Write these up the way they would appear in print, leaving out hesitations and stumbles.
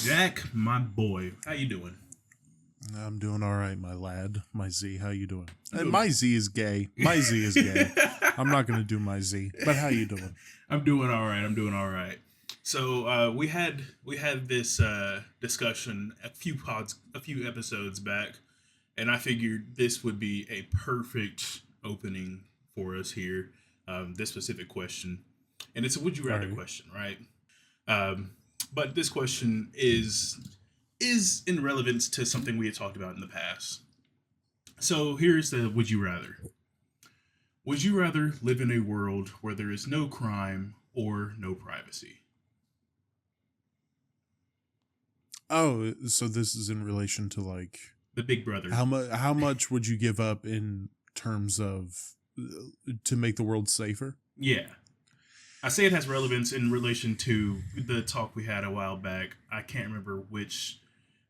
Jack, my boy, how you doing? I'm doing all right, my lad. My Z, how you doing? Doing- My Z is gay. My Z is gay. I'm not gonna do my Z, but how you doing? I'm doing all right. I'm doing all right. So we had this discussion a few episodes back, and I figured this would be a perfect opening for us here. This specific question, and it's a would you All rather right. question, right? Um, but this question is in relevance to something we had talked about in the past. So here's the would you rather. Would you rather live in a world where there is no crime or no privacy? Oh, so this is in relation to like The Big Brother. how much would you give up in terms of to make the world safer? Yeah. I say it has relevance in relation to the talk we had a while back. I can't remember which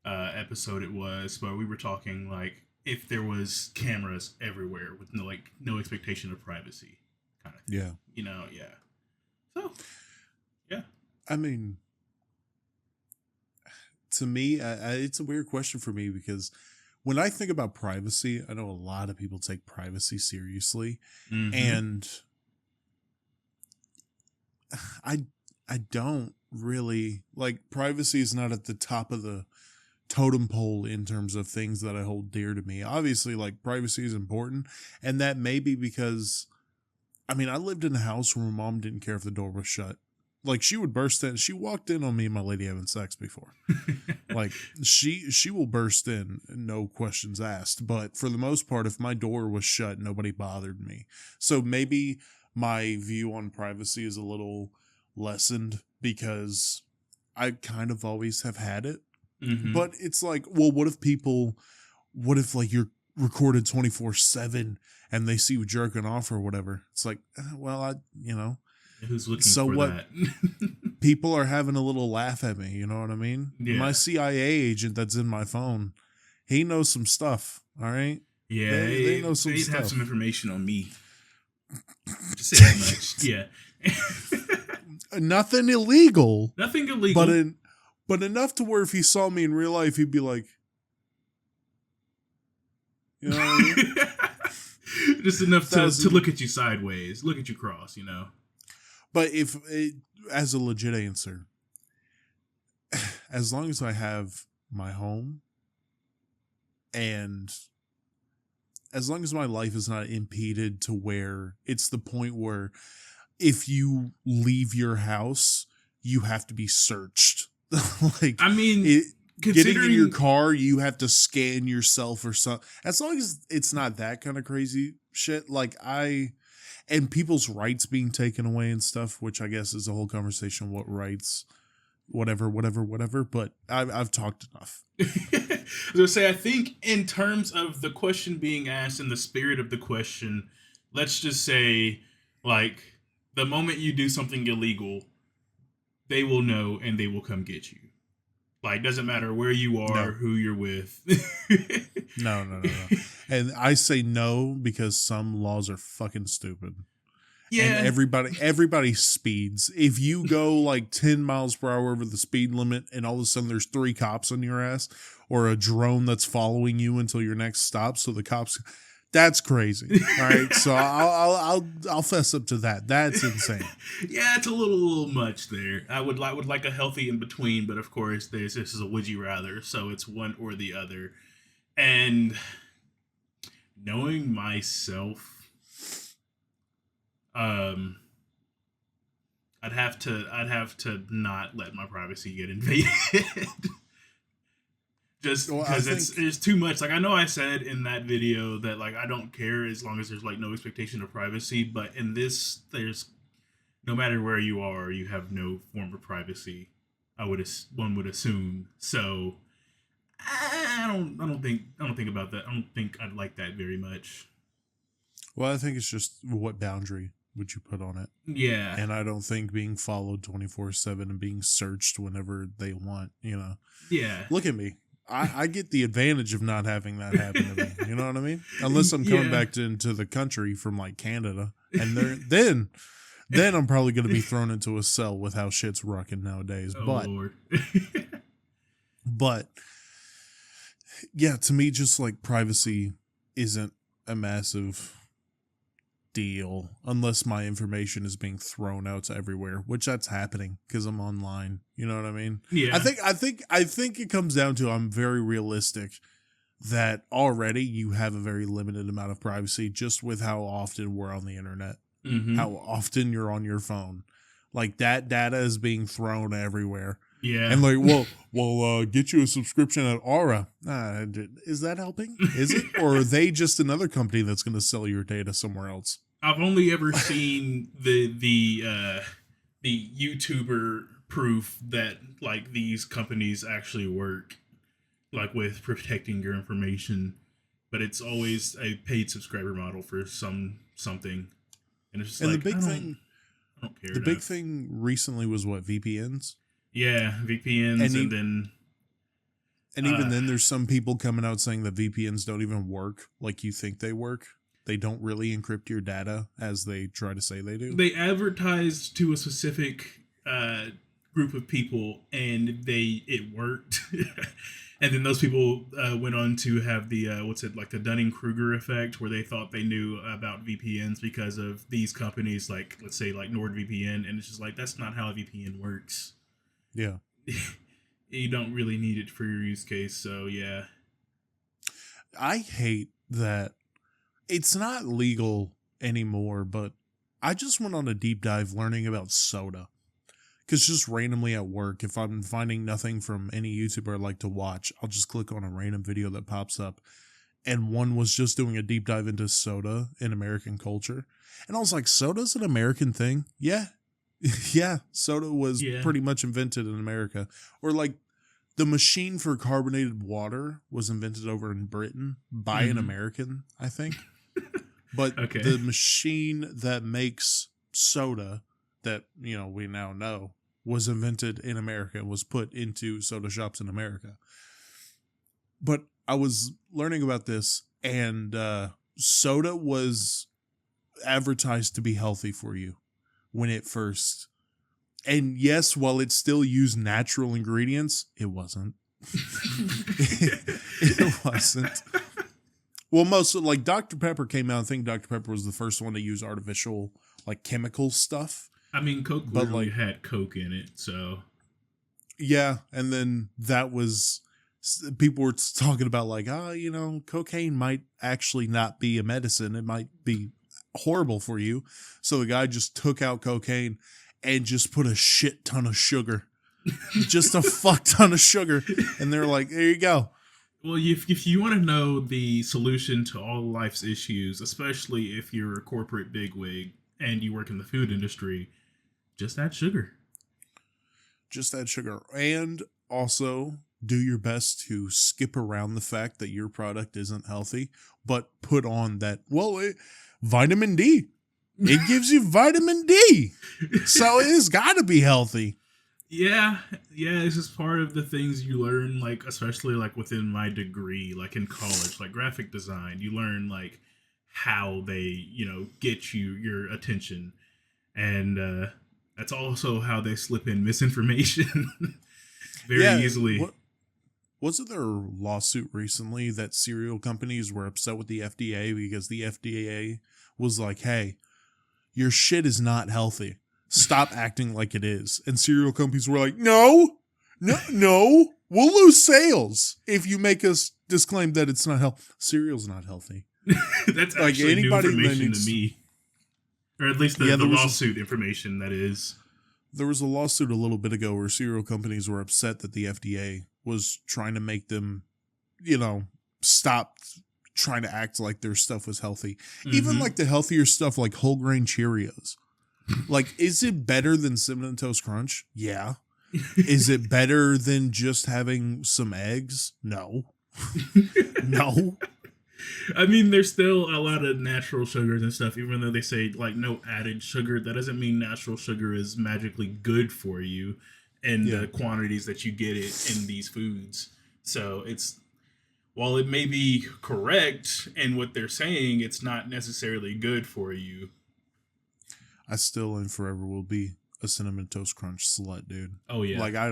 episode it was, but we were talking like if there was cameras everywhere with no expectation of privacy kind of thing. Yeah. Yeah. So, yeah. I mean, to me, it's a weird question for me because when I think about privacy, I know a lot of people take privacy seriously, Mm-hmm. and I I don't really like privacy is not at the top of the totem pole in terms of things that I hold dear to me. Obviously, like privacy is important, and that may be because I lived in a house where my mom didn't care if the door was shut. Like she would burst in. She walked in on me and my lady having sex before. Like she will burst in, no questions asked. But for the most part, if my door was shut, nobody bothered me. So maybe my view on privacy is a little lessened because I kind of always have had it. Mm-hmm. But it's like, well, what if like you're recorded 24/7 and they see you jerking off or whatever? It's like, well, Who's looking so for what? that? People are having a little laugh at me. You know what I mean? My Yeah. CIA agent that's in my phone, he knows some stuff. All right. Yeah, They know some they'd have some stuff. information on me. Just say that much. Yeah. Nothing illegal, Nothing but illegal. in, but enough to where if he saw me in real life, he'd be like, you know what I mean? Just enough to Thousand. look at you sideways, look at you cross. But as a legit answer, as long as I have my home and as long as my life is not impeded to where it's the point where if you leave your house, you have to be searched. Like I mean, it, getting in your considering, car, you have to scan yourself or something. As long as it's not that kind of crazy shit, and people's rights being taken away and stuff, which I guess is a whole conversation. What rights, whatever. But I've talked enough. I was gonna say, I think in terms of the question being asked and the spirit of the question, let's just say, like, the moment you do something illegal, they will know and they will come get you. Like, doesn't matter where you are, No, who you're with. no. And I say no because some laws are fucking stupid. And Yeah, everybody speeds. If you go like 10 miles per hour over the speed limit and all of a sudden there's 3 cops on your ass or a drone that's following you until your next stop, so the cops, that's crazy. All right. So I'll fess up to that. That's insane. yeah, it's a little much there. I would like a healthy in between, but of course, this is a would you rather, so it's one or the other. And knowing myself, um, I'd have to not let my privacy get invaded. Just Well, I because think, it's too much. Like I know I said in that video that like I don't care as long as there's like no expectation of privacy, but in this there's no matter where you are, you have no form of privacy. One would assume. So I don't think about that. I don't think I'd like that very much. well, I think it's just what boundary would you put on it? Yeah. And I don't think being followed 24/7 and being searched whenever they want. Yeah. Look at me. I get the advantage of not having that happen to me. You know what I mean? Unless I'm coming Yeah. back into the country from like Canada, and then I'm probably going to be thrown into a cell with how shit's rocking nowadays. Oh But Lord. But yeah, to me, just like privacy isn't a massive deal unless my information is being thrown out to everywhere, which that's happening because I'm online. You know what I mean? Yeah. I think it comes down to I'm very realistic that already you have a very limited amount of privacy just with how often we're on the internet, how often you're on your phone. Like that data is being thrown everywhere. Yeah. And like, get you a subscription at Aura. Is that helping? Is it? Or are they just another company that's going to sell your data somewhere else? I've only ever seen the YouTuber proof that like these companies actually work, like with protecting your information, but it's always a paid subscriber model for something, and it's just And like the big thing, I don't care. the big thing recently was what, VPNs? Yeah, VPNs, and then even then, there's some people coming out saying that VPNs don't even work like you think they work. They don't really encrypt your data as they try to say they do. They advertised to a specific group of people, and it worked. And then those people went on to have the the Dunning-Kruger effect, where they thought they knew about VPNs because of these companies, like let's say like NordVPN, and it's just like that's not how a VPN works. Yeah. You don't really need it for your use case, so yeah. I hate that it's not legal anymore, but I just went on a deep dive learning about soda. Because just randomly at work, if I'm finding nothing from any YouTuber I'd like to watch, I'll just click on a random video that pops up. And one was just doing a deep dive into soda in American culture. And I was like, soda's an American thing? Yeah. Yeah, soda was pretty much invented in America. Or like the machine for carbonated water was invented over in Britain by an American, I think. But the machine that makes soda that, we now know was invented in America and was put into soda shops in America. But I was learning about this, and soda was advertised to be healthy for you when it first. And yes, while it still used natural ingredients, it wasn't. It wasn't. Well, most of, like Dr. Pepper came out. I think Dr. Pepper was the first one to use artificial, like chemical stuff. I mean, Coke literally had Coke in it, so. Yeah, and then that was, people were talking about like, cocaine might actually not be a medicine. It might be horrible for you. So the guy just took out cocaine and just put a shit ton of sugar. Just a fuck ton of sugar. And they're like, there you go. Well, if you want to know the solution to all life's issues, especially if you're a corporate bigwig and you work in the food industry, just add sugar. Just add sugar. And also do your best to skip around the fact that your product isn't healthy, but put on that, vitamin D. It gives you vitamin D. So it's got to be healthy. Yeah, this is part of the things you learn, like, especially, like, within my degree, like, in college, like, graphic design, you learn, like, how they, get your attention, and that's also how they slip in misinformation very easily. Wasn't there a lawsuit recently that cereal companies were upset with the FDA because the FDA was like, hey, your shit is not healthy. Stop acting like it is. And cereal companies were like, no, we'll lose sales if you make us disclaim that it's not healthy. Cereal's not healthy. That's like actually new information to me. Or at least the lawsuit information, that is. There was a lawsuit a little bit ago where cereal companies were upset that the FDA was trying to make them, stop trying to act like their stuff was healthy. Even like the healthier stuff like whole grain Cheerios. Like, is it better than Cinnamon Toast Crunch? Yeah. Is it better than just having some eggs? No. No. I mean, there's still a lot of natural sugars and stuff, even though they say, like, no added sugar. That doesn't mean natural sugar is magically good for you in the quantities that you get it in these foods. So while it may be correct in what they're saying, it's not necessarily good for you. I still and forever will be a Cinnamon Toast Crunch slut, dude. Oh yeah. Like I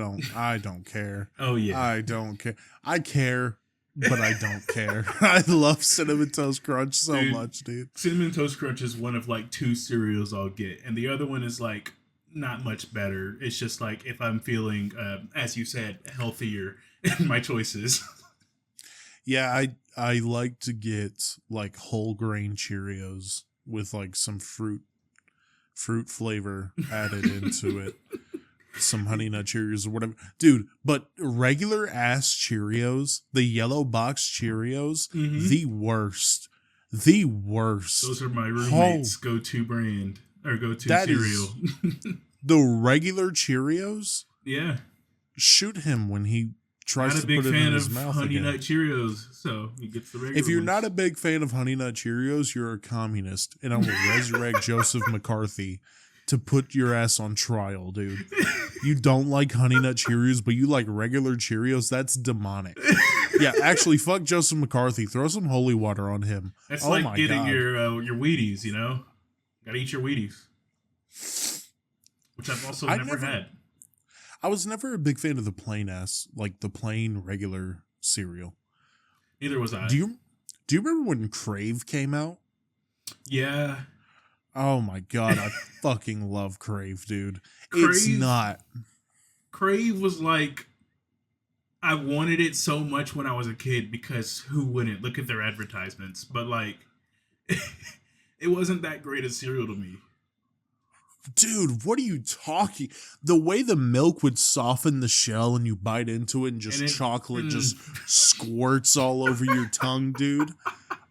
don't care. Oh yeah. I don't care. I care, but I don't care. I love Cinnamon Toast Crunch so much, dude. Cinnamon Toast Crunch is one of like 2 cereals I'll get, and the other one is like not much better. It's just like if I'm feeling, as you said, healthier in my choices. Yeah, I like to get like whole grain Cheerios with like some fruit flavor added into it. Some Honey Nut Cheerios or whatever. Dude, but regular ass Cheerios, the yellow box Cheerios, the worst. The worst. Those are my roommate's go-to brand or go-to cereal. The regular Cheerios? Yeah. Shoot him when he tries not to a big put it fan in his of mouth Honey again. Nut Cheerios, so he gets the regular If you're ones. not a big fan of Honey Nut Cheerios, you're a communist, and I will resurrect Joseph McCarthy to put your ass on trial, dude. You don't like Honey Nut Cheerios, but you like regular Cheerios? That's demonic. Yeah, actually, fuck Joseph McCarthy. Throw some holy water on him. That's oh like my getting God. your Wheaties, you know? Gotta eat your Wheaties. Which I've also never had. I was never a big fan of the plain ass, like the plain regular cereal. Neither was I. Do you remember when Crave came out? Yeah. Oh my God, I fucking love Crave, dude. Crave, It's not. Crave was like, I wanted it so much when I was a kid because who wouldn't? Look at their advertisements. But like, it wasn't that great a cereal to me. Dude, what are you talking? The way the milk would soften the shell and you bite into it and just chocolate just squirts all over your tongue, dude.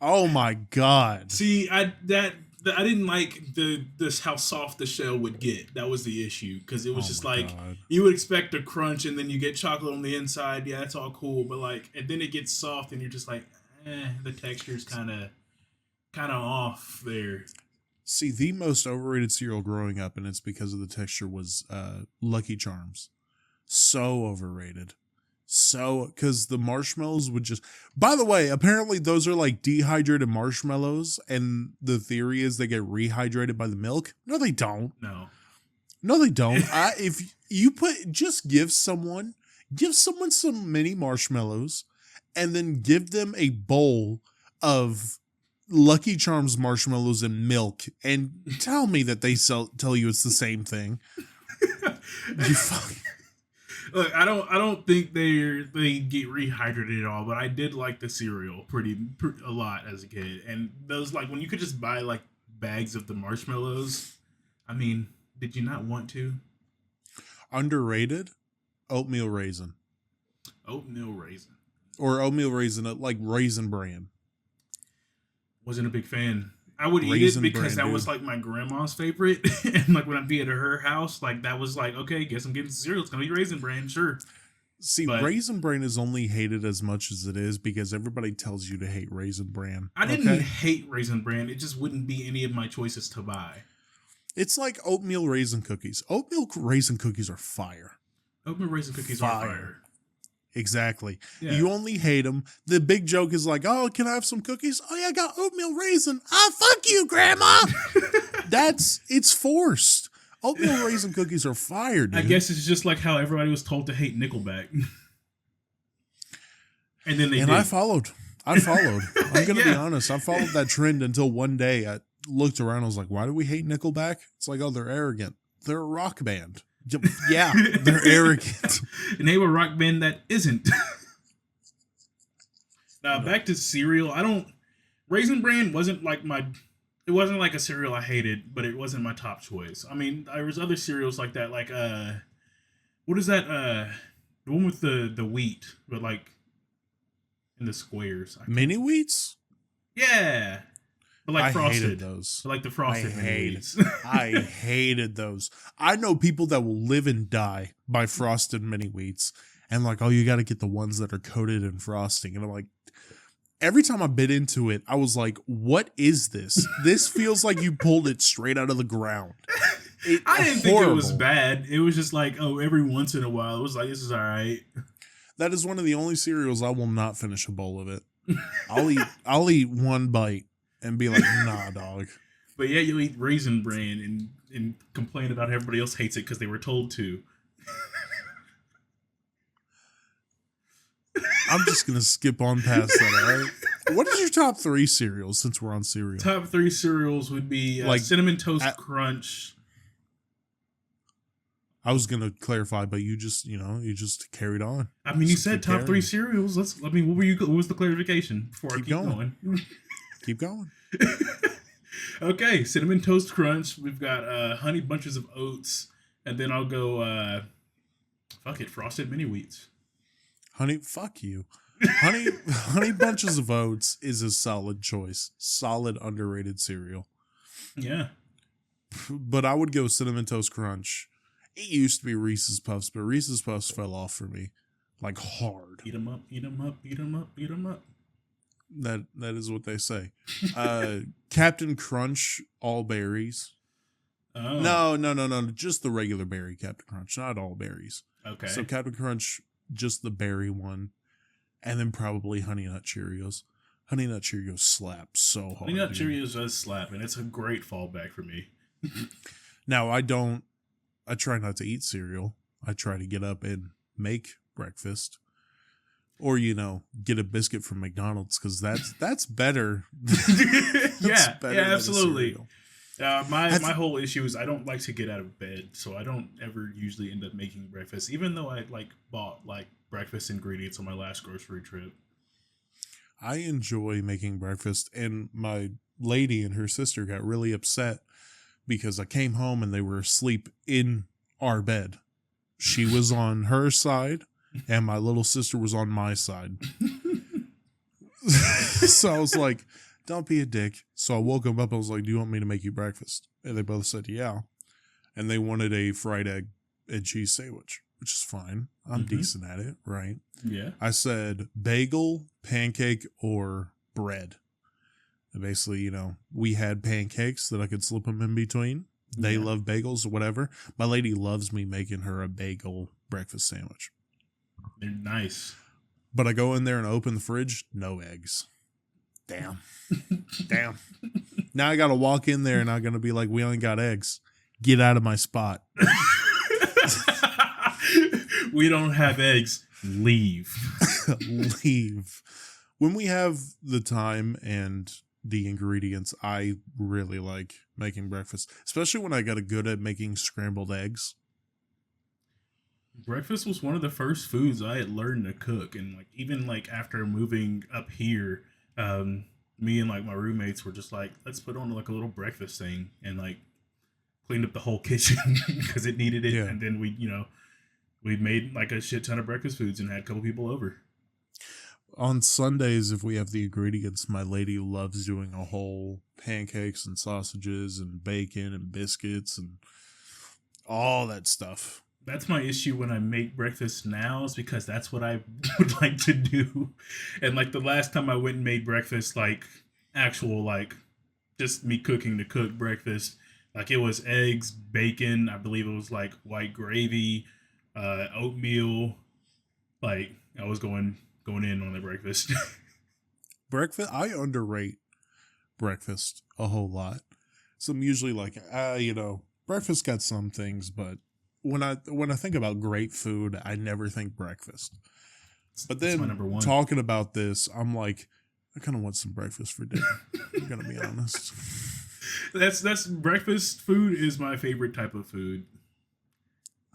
Oh my God. See, I didn't like this how soft the shell would get. That was the issue because it was just like God. You would expect a crunch and then you get chocolate on the inside. Yeah, that's all cool, but like, and then it gets soft and you're just like, the texture's kind of off there. See, the most overrated cereal growing up, and it's because of the texture, was Lucky Charms. So overrated. So, because the marshmallows would just... By the way, apparently those are like dehydrated marshmallows, and the theory is they get rehydrated by the milk. No, they don't. No, they don't. If you just give someone some mini marshmallows, and then give them a bowl of Lucky Charms marshmallows and milk, and tell me that they tell you it's the same thing. You fuck. Look, I don't think they get rehydrated at all, but I did like the cereal a lot as a kid, and those like when you could just buy like bags of the marshmallows. I mean, did you not want to? Underrated, oatmeal raisin. Oatmeal raisin. Or oatmeal raisin, like Raisin Bran. Wasn't a big fan. I would eat it because that was like my grandma's favorite. And like when I'd be at her house, like that was like, okay, guess I'm getting cereal. It's going to be Raisin Bran, sure. See, Raisin Bran is only hated as much as it is because everybody tells you to hate Raisin Bran. I didn't hate Raisin Bran. It just wouldn't be any of my choices to buy. It's like oatmeal raisin cookies. Oatmeal raisin cookies are fire. Oatmeal raisin cookies are fire. Exactly. Yeah. You only hate them. The big joke is like, oh, can I have some cookies? Oh, yeah, I got oatmeal raisin. Ah, fuck you, Grandma. It's forced. Oatmeal raisin cookies are fire, dude. I guess it's just like how everybody was told to hate Nickelback. And then I followed. I'm going to be honest. I followed that trend until one day I looked around. I was like, why do we hate Nickelback? It's like, oh, they're arrogant. They're a rock band. Yeah, they're arrogant. And they were a rock band that isn't. Now, back to cereal. Raisin Bran wasn't like it wasn't like a cereal I hated, but it wasn't my top choice. I mean, there was other cereals like that, like, what is that, the one with the wheat, but like, in the squares. Mini wheats? Yeah. But like frosted. I hated those. But like the frosted mini wheats. I hated those. I know people that will live and die by frosted mini wheats. And like, oh, you got to get the ones that are coated in frosting. And I'm like, every time I bit into it, I was like, what is this? This feels like you pulled it straight out of the ground. I didn't think it was bad. It was just like, oh, every once in a while, it was like, this is all right. That is one of the only cereals I will not finish a bowl of it. I'll eat one bite and be like, nah, dog. But yeah, you eat Raisin Bran, and and complain about how everybody else hates it because they were told to. I'm just gonna skip on past that. All right. What is your top 3 cereals since we're on cereal? Top 3 cereals would be Like, Cinnamon Toast Crunch. I was gonna clarify, but you just carried on. I mean, you Just said keep top 3 carrying. cereals. What was the clarification before Keep I keep going? Keep going. Okay, Cinnamon Toast Crunch. We've got Honey Bunches of Oats, and then I'll go fuck it, Frosted Mini Wheats. Fuck you. Honey Bunches of Oats is a solid choice. Solid underrated cereal. Yeah. But I would go Cinnamon Toast Crunch. It used to be Reese's Puffs, but Reese's Puffs fell off for me. Like hard. Eat 'em up, eat 'em up, eat 'em up, eat 'em up. That is what they say. Captain Crunch, all berries. Oh. No. Just the regular berry Captain Crunch, not all berries. Okay. So Captain Crunch, just the berry one. And then probably Honey Nut Cheerios. Honey Nut Cheerios slap so hard. Honey Nut Cheerios does slap, and it's a great fallback for me. Now, I try not to eat cereal. I try to get up and make breakfast. Or, get a biscuit from McDonald's, because that's better. Yeah, absolutely. cereal. My whole issue is I don't like to get out of bed, so I don't ever usually end up making breakfast, even though I bought breakfast ingredients on my last grocery trip. I enjoy making breakfast, and my lady and her sister got really upset because I came home and they were asleep in our bed. She was on her side, and my little sister was on my side. So I was like, don't be a dick. So I woke them up. I was like, do you want me to make you breakfast? And they both said, yeah. And they wanted a fried egg and cheese sandwich, which is fine. I'm decent at it, right? Yeah. I said bagel, pancake, or bread. And basically, we had pancakes that I could slip them in between. They love bagels or whatever. My lady loves me making her a bagel breakfast sandwich. They're nice. But I go in there and open the fridge, no eggs. Damn. Now I got to walk in there and I'm going to be like, we only got eggs. Get out of my spot. We don't have eggs. Leave. Leave. When we have the time and the ingredients, I really like making breakfast, especially when I got good at making scrambled eggs. Breakfast was one of the first foods I had learned to cook, and even after moving up here, me and my roommates were just like, let's put on a little breakfast thing, and cleaned up the whole kitchen because it needed it. Yeah. And then we made a shit ton of breakfast foods and had a couple people over. On Sundays, if we have the ingredients, my lady loves doing a whole pancakes and sausages and bacon and biscuits and all that stuff. That's my issue when I make breakfast now, is because that's what I would like to do. And the last time I went and made breakfast, actual just me cooking to cook breakfast, it was eggs, bacon, I believe it was white gravy, oatmeal. I was going in on the breakfast. Breakfast, I underrate breakfast a whole lot. So I'm usually breakfast got some things, but when I think about great food, I never think breakfast. But then talking about this, I'm like, I kind of want some breakfast for dinner. I'm gonna be honest. That's breakfast food is my favorite type of food.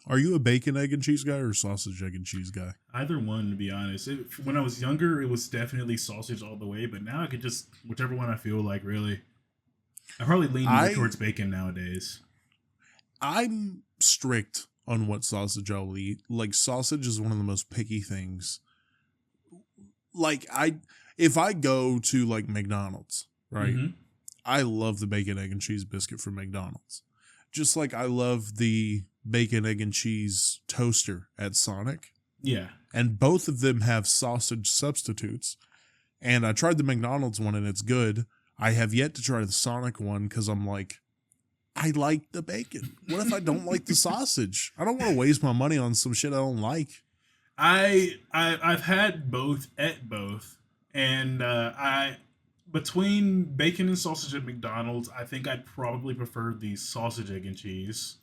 Are you a bacon, egg, and cheese guy or sausage, egg, and cheese guy? Either one, to be honest. When I was younger, it was definitely sausage all the way, but now I could just whichever one I feel like, really. I probably lean more towards bacon nowadays. I'm strict on what sausage I'll eat. Sausage is one of the most picky things. If I go to McDonald's, right? Mm-hmm. I love the bacon, egg, and cheese biscuit from McDonald's. Just like I love the bacon, egg, and cheese toaster at Sonic. Yeah. And both of them have sausage substitutes. And I tried the McDonald's one and it's good. I have yet to try the Sonic one because I'm like, I like the bacon. What if I don't like the sausage? I don't want to waste my money on some shit I don't like. I've had both at both. And between bacon and sausage at McDonald's, I think I'd probably prefer the sausage, egg, and cheese.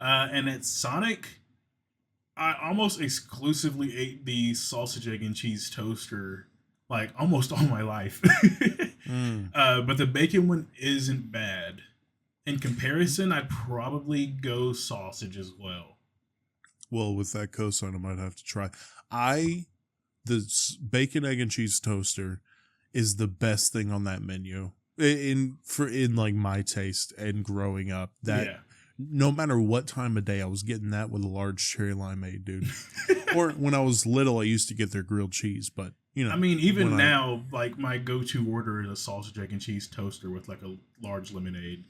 And at Sonic, I almost exclusively ate the sausage, egg, and cheese toaster like almost all my life. Mm. But the bacon one isn't bad. In comparison, I'd probably go sausage as well. Well, with that cosign, I might have to try. Bacon, egg, and cheese toaster is the best thing on that menu in like my taste and growing up. That Yeah. no matter what time of day, I was getting that with a large cherry limeade, dude. Or when I was little, I used to get their grilled cheese, but you know. I mean, even now, like my go-to order is a sausage, egg, and cheese toaster with like a large lemonade.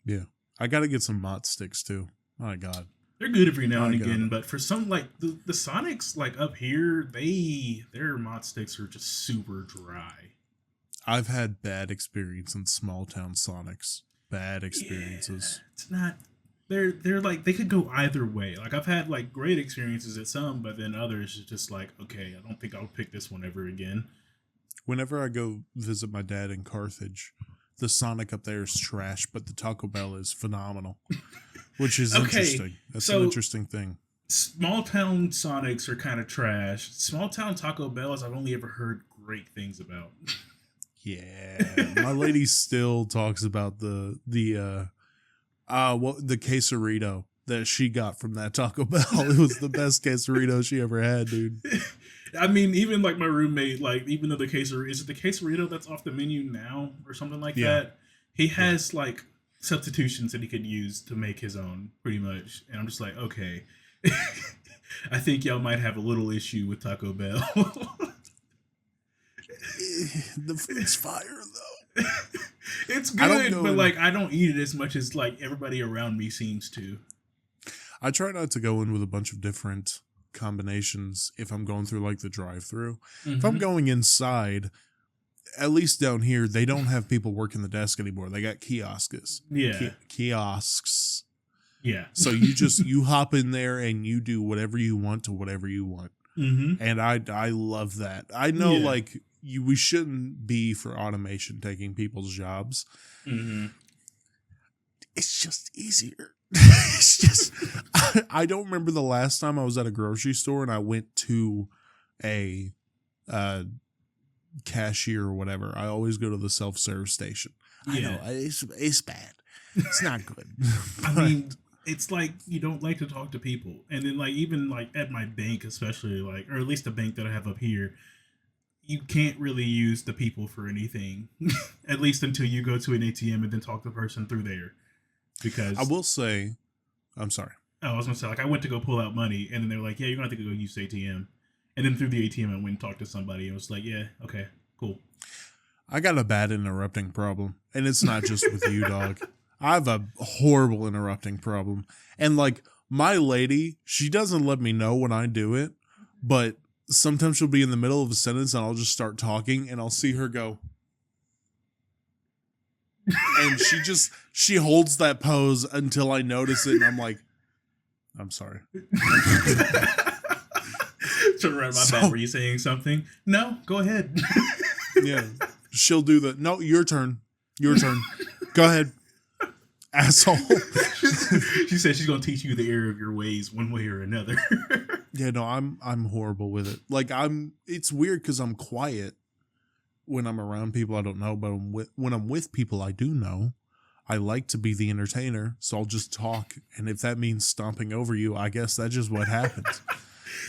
Yeah, I got to get some mott sticks too. My God. They're good every now and My God. again, but for some like the Sonics like up here, their mod sticks are just super dry. I've had bad experience in small town Sonics. Bad experiences. Yeah, it's not. They're like they could go either way. Like I've had like great experiences at some, but then others is just like, okay, I don't think I'll pick this one ever again. Whenever I go visit my dad in Carthage, the Sonic up there is trash, but the Taco Bell is phenomenal, which is interesting. That's an interesting thing. Small town Sonics are kind of trash. Small town Taco Bells, I've only ever heard great things about. Yeah, my lady still talks about the quesarito that she got from that Taco Bell. It was the best quesarito she ever had, dude. I mean, even like my roommate, like even though is it the quesarito that's off the menu now or something like that? He has like substitutions that he could use to make his own, pretty much. And I'm just like, okay, I think y'all might have a little issue with Taco Bell. The food's fire though. It's good, but like I don't eat it as much as like everybody around me seems to. I try not to go in with a bunch of different combinations if I'm going through like the drive-through. Mm-hmm. If I'm going inside, at least down here, they don't have people working the desk anymore. They got kiosks. Yeah. Kiosks. Yeah. So you hop in there and you do whatever you want to whatever you want. Mm-hmm. And I love that. I know like we shouldn't be for automation taking people's jobs. Mm-hmm. It's just easier. It's just I don't remember the last time I was at a grocery store and I went to a cashier or whatever. I always go to the self-serve station. Yeah. I know it's bad. It's not good. I mean, it's like you don't like to talk to people, and then like even like at my bank, especially like, or at least the bank that I have up here, you can't really use the people for anything, at least until you go to an ATM and then talk to the person through there. Because I will say, I'm sorry. Oh, I was gonna say like I went to go pull out money, and then they're like, "Yeah, you're gonna have to go use the ATM," and then through the ATM I went and talked to somebody, and it was like, "Yeah, okay, cool." I got a bad interrupting problem, and it's not just with you, dog. I have a horrible interrupting problem. And like my lady, she doesn't let me know when I do it, but sometimes she'll be in the middle of a sentence and I'll just start talking and I'll see her go. And she holds that pose until I notice it and I'm like, I'm sorry. Turn around, my bad. Were you saying something? No, go ahead. Yeah. She'll do the, no, your turn. Your turn. Go ahead. Asshole. She said she's gonna teach you the error of your ways one way or another. Yeah, no, I'm horrible with it. Like it's weird because I'm quiet when I'm around people I don't know, but when I'm with people I do know, I like to be the entertainer, so I'll just talk. And if that means stomping over you, I guess that's just what happens.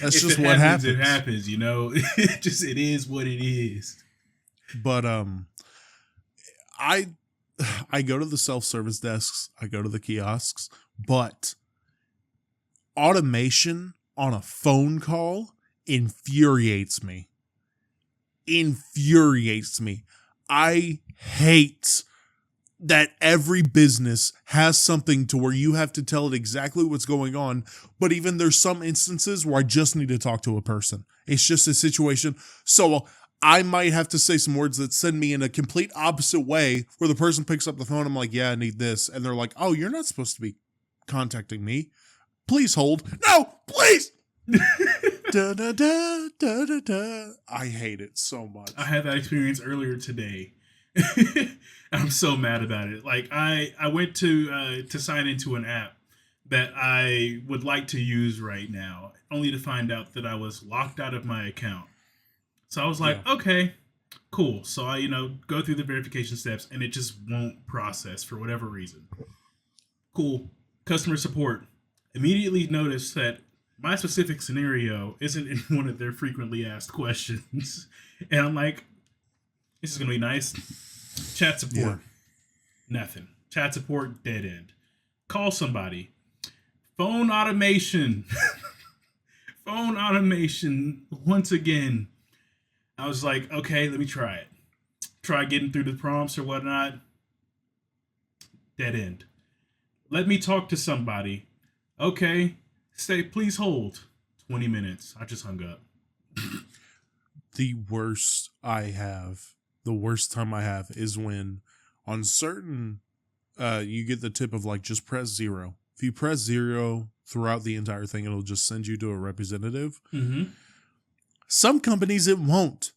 That's just what happens. It happens, you know. It is what it is. But I go to the self-service desks, I go to the kiosks, but automation on a phone call infuriates me. I hate that every business has something to where you have to tell it exactly what's going on, but even there's some instances where I just need to talk to a person. It's just a situation. So I might have to say some words that send me in a complete opposite way where the person picks up the phone. I'm like, yeah, I need this. And they're like, oh, you're not supposed to be contacting me. Please hold. No, please. Da, da, da, da, da, da. I hate it so much. I had that experience earlier today. I'm so mad about it. Like I went to sign into an app that I would like to use right now, only to find out that I was locked out of my account. So I was like, Yeah. okay, cool. So I, go through the verification steps and it just won't process for whatever reason. Cool. Customer support. Immediately noticed that my specific scenario isn't in one of their frequently asked questions. And I'm like, this is going to be nice. Chat support. Yeah. Nothing. Chat support, dead end. Call somebody. Phone automation. Phone automation. Once again. I was like, okay, let me try it. Try getting through the prompts or whatnot. Dead end. Let me talk to somebody. Okay. Say, please hold. 20 minutes. I just hung up. The worst time I have is when on certain, you get the tip of like, just press 0. If you press 0 throughout the entire thing, it'll just send you to a representative. Mm-hmm. Some companies, it won't.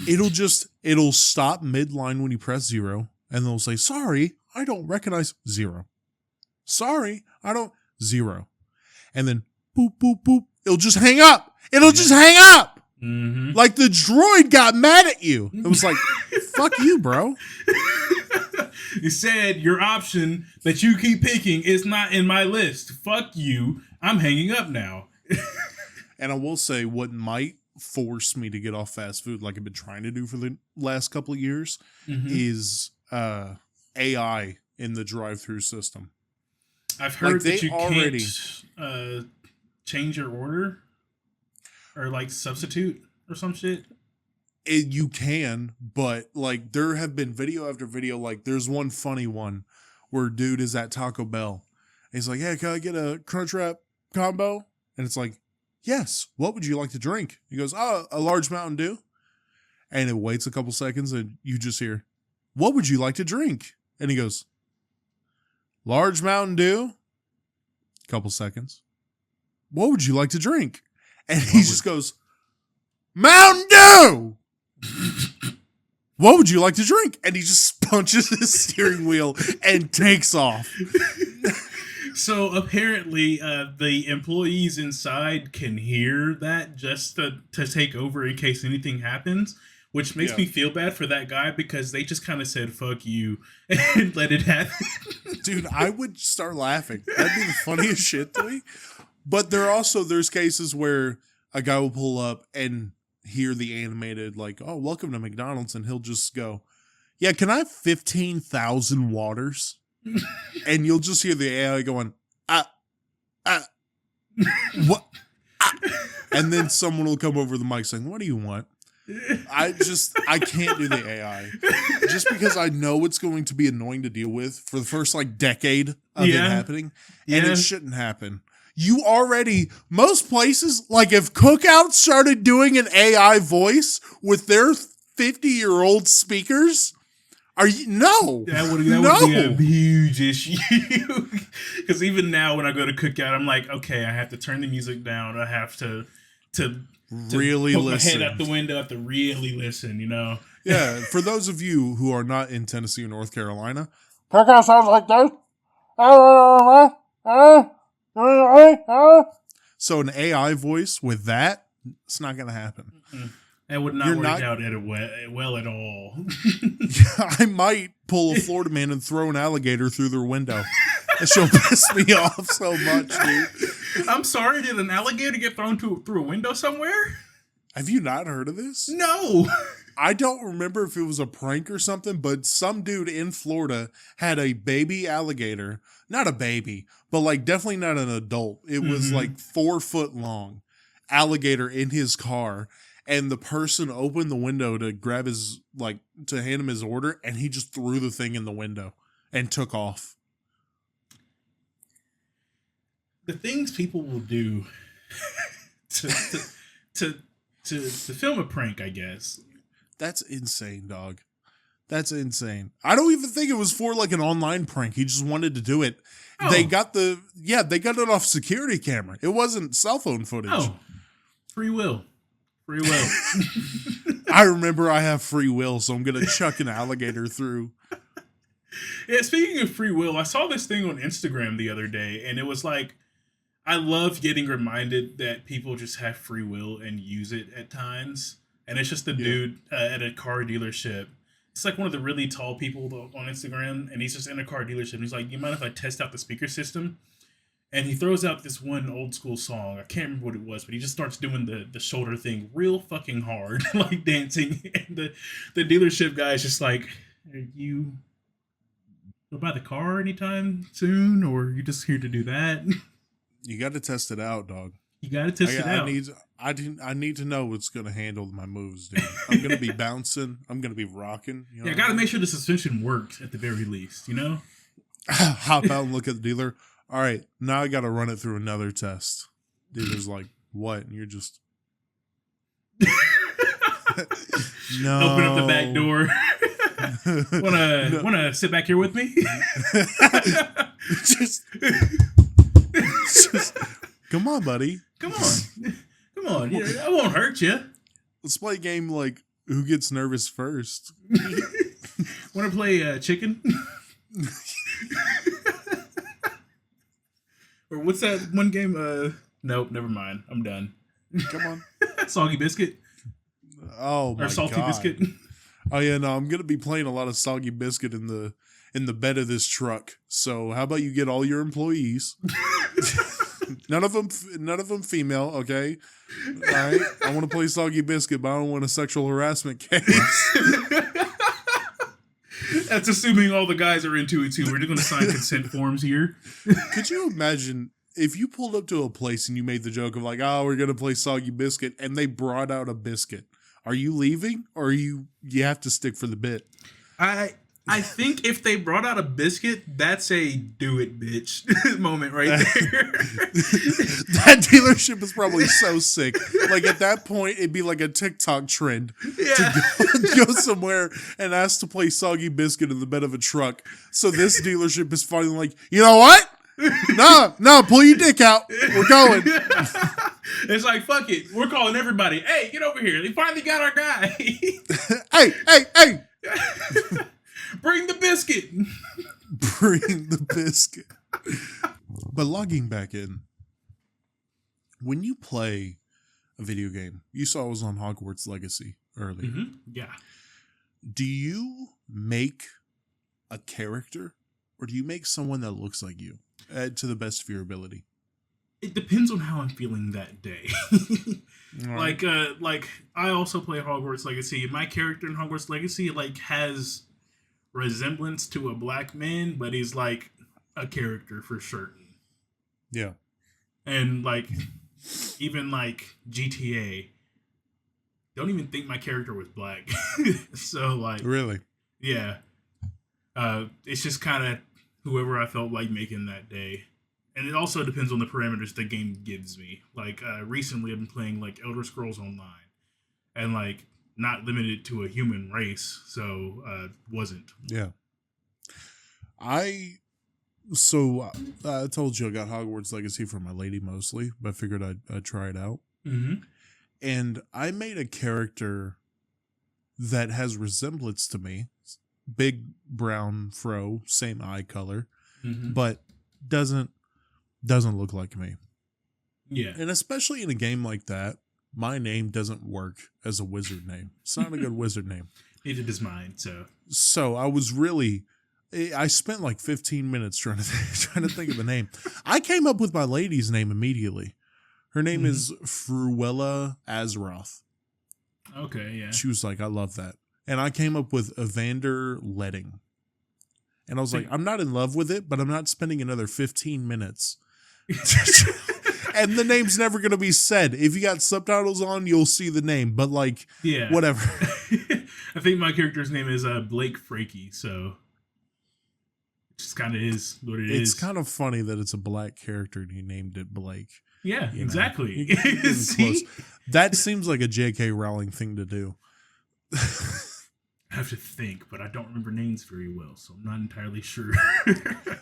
It'll stop midline when you press 0, and they'll say, sorry, I don't recognize 0. Sorry, I don't 0. And then boop, boop, boop. It'll just hang up. Just hang up. Mm-hmm. Like the droid got mad at you. It was like, fuck you, bro. It said your option that you keep picking is not in my list. Fuck you. I'm hanging up now. And I will say what might force me to get off fast food, like I've been trying to do for the last couple of years, is AI in the drive-through system. I've heard that you already can't change your order or like substitute or some shit. You can, but like there have been video after video. Like there's one funny one where dude is at Taco Bell. He's like, hey, can I get a Crunchwrap combo? And it's like, yes. What would you like to drink? He goes, oh, a large Mountain Dew. And it waits a couple seconds and you just hear, what would you like to drink? And he goes, large Mountain Dew. Couple seconds. What would you like to drink? And he just goes, Mountain Dew. What would you like to drink? And he just punches his steering wheel and takes off. So apparently the employees inside can hear that just to take over in case anything happens, which makes me feel bad for that guy because they just kind of said, fuck you, and let it happen. Dude, I would start laughing. That'd be the funniest shit to me. But there's cases where a guy will pull up and hear the animated, like, oh, welcome to McDonald's, and he'll just go, yeah, can I have 15,000 waters? And you'll just hear the AI going, what? And then someone will come over the mic saying, what do you want? I can't do the AI. Just because I know it's going to be annoying to deal with for the first, like, decade of it happening. And it shouldn't happen. Most places, like if Cookout started doing an AI voice with their 50-year-old speakers, that would be a huge issue. Because even now when I go to Cookout, I'm like, okay, I have to turn the music down. I have to really put listen. my head out the window. I have to really listen, Yeah, for those of you who are not in Tennessee or North Carolina, Cookout sounds like this. So an AI voice with that, it's not going to happen. That would not work out well at all. I might pull a Florida man and throw an alligator through their window. And she'll piss me off so much, dude. I'm sorry, did an alligator get thrown through a window somewhere? Have you not heard of this? No. I don't remember if it was a prank or something, but some dude in Florida had a baby alligator. Not a baby, but like definitely not an adult. It was like 4 foot long alligator in his car. And the person opened the window to grab to hand him his order. And he just threw the thing in the window and took off. The things people will do to film a prank, I guess. That's insane, dog. That's insane. I don't even think it was for like an online prank. He just wanted to do it. Oh. They got it off security camera. It wasn't cell phone footage. Oh, free will. I I remember I have free will, so I'm gonna chuck an alligator through. Yeah, speaking of free will, I saw this thing on Instagram the other day, and it was like, I love getting reminded that people just have free will and use it at times. And it's just a Yeah. dude at a car dealership. It's like one of the really tall people on Instagram, and he's just in a car dealership. And he's like, "You mind if I test out the speaker system?" And he throws out this one old school song. I can't remember what it was, but he just starts doing the shoulder thing real fucking hard, like dancing. And the dealership guy is just like, "Are you go buy the car anytime soon, or are you just here to do that?" You got to test it out, dog. You gotta test it out. I need to know what's gonna handle my moves, dude. I'm gonna be bouncing. I'm gonna be rocking. You know Yeah, I gotta make sure the suspension works at the very least, you know? Hop out and look at the dealer. All right, now I gotta run it through another test. Dealer's like, what? And you're just no. Open up the back door. Wanna sit back here with me? just come on, buddy. Come on. I won't hurt you. Let's play a game like who gets nervous first. Want to play chicken? Or what's that one game? Nope, never mind. I'm done. Come on. Soggy biscuit. Oh my god. Or salty biscuit. Oh yeah, no, I'm gonna be playing a lot of soggy biscuit in the bed of this truck. So how about you get all your employees? None of them female. Okay. All right. I want to play soggy biscuit, but I don't want a sexual harassment case. That's assuming all the guys are into it too. We're just going to sign consent forms here. Could you imagine if you pulled up to a place and you made the joke of like, oh, we're going to play soggy biscuit, and they brought out a biscuit? Are you leaving, or you have to stick for the bit? I think if they brought out a biscuit, that's a do it, bitch moment right there. That dealership is probably so sick. Like at that point, it'd be like a TikTok trend to go somewhere and ask to play soggy biscuit in the bed of a truck. So this dealership is finally like, you know what? No, pull your dick out. We're going. It's like, fuck it. We're calling everybody. Hey, get over here. They finally got our guy. Hey. Bring the biscuit. Bring the biscuit. But logging back in, when you play a video game, you saw I was on Hogwarts Legacy earlier. Mm-hmm. Yeah. Do you make a character, or do you make someone that looks like you to the best of your ability? It depends on how I'm feeling that day. Right. Like I also play Hogwarts Legacy. My character in Hogwarts Legacy has resemblance to a black man, but he's like a character for certain. Yeah. And like even like GTA, don't even think my character was black. So like Really? yeah. It's just kind of whoever I felt like making that day. And it also depends on the parameters the game gives me. Like recently I've been playing like Elder Scrolls Online, and like not limited to a human race, so wasn't. Yeah. I told you I got Hogwarts Legacy for my lady mostly, but I figured I'd try it out. Mm-hmm. And I made a character that has resemblance to me. Big brown fro, same eye color, but doesn't look like me. Yeah. And especially in a game like that, my name doesn't work as a wizard name. It's not a good wizard name. Neither does mine, so. So I spent like 15 minutes trying to think of a name. I came up with my lady's name immediately. Her name is Fruella Azeroth. Okay, yeah. She was like, I love that. And I came up with Evander Letting. And I was like, I'm not in love with it, but I'm not spending another 15 minutes. And the name's never going to be said. If you got subtitles on, you'll see the name. But like, whatever. I think my character's name is Blake Frakey, so it just kind of is what it is. It's kind of funny that it's a black character and he named it Blake. Yeah, exactly. See? That seems like a J.K. Rowling thing to do. I have to think, but I don't remember names very well, so I'm not entirely sure.